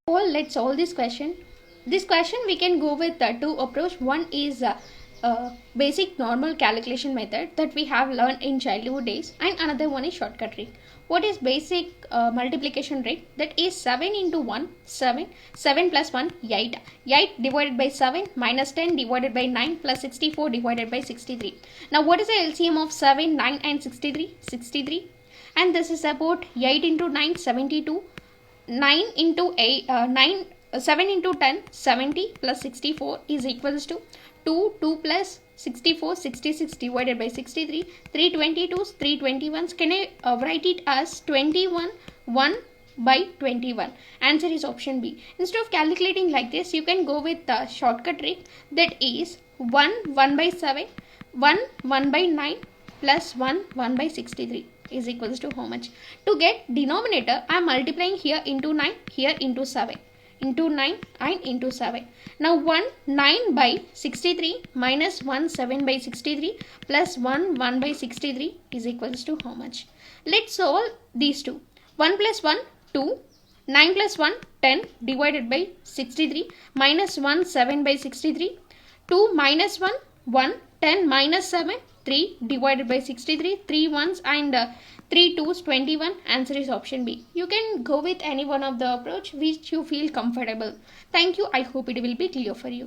Let's solve this question. This question we can go with two approach. One is basic normal calculation method that we have learned in childhood days, and another one is shortcut trick. What is basic multiplication trick? That is 7 into 1, 7, 7 plus 1, 8. 8 divided by 7 minus 10 divided by 9 plus 64 divided by 63. Now what is the LCM of 7, 9 and 63? 63. And this is about 8 into 9, 72. 9 into 8, 7 into 10, 70 plus 64 is equals to 2 plus 64, 66 divided by 63, 322s, 321s. Can I write it as 21, 1 by 21? Answer is option B. Instead of calculating like this, you can go with the shortcut trick, that is 1 by 7, 1 by 9 plus 1 by 63 is equals to how much? To get denominator, I am multiplying here into 9, here into 7, into 9 and into 7. Now 9 by 63 minus 7 by 63 plus 1 by 63 is equals to how much? Let's solve these two. 1 plus 1, 2. 9 plus 1, 10 divided by 63 minus 7 by 63. 2 minus 1, 10 minus 7, 3 divided by 63, 3 ones and 3 twos, 21. Answer is option B. You can go with any one of the approach which you feel comfortable. Thank you. I hope it will be clear for you.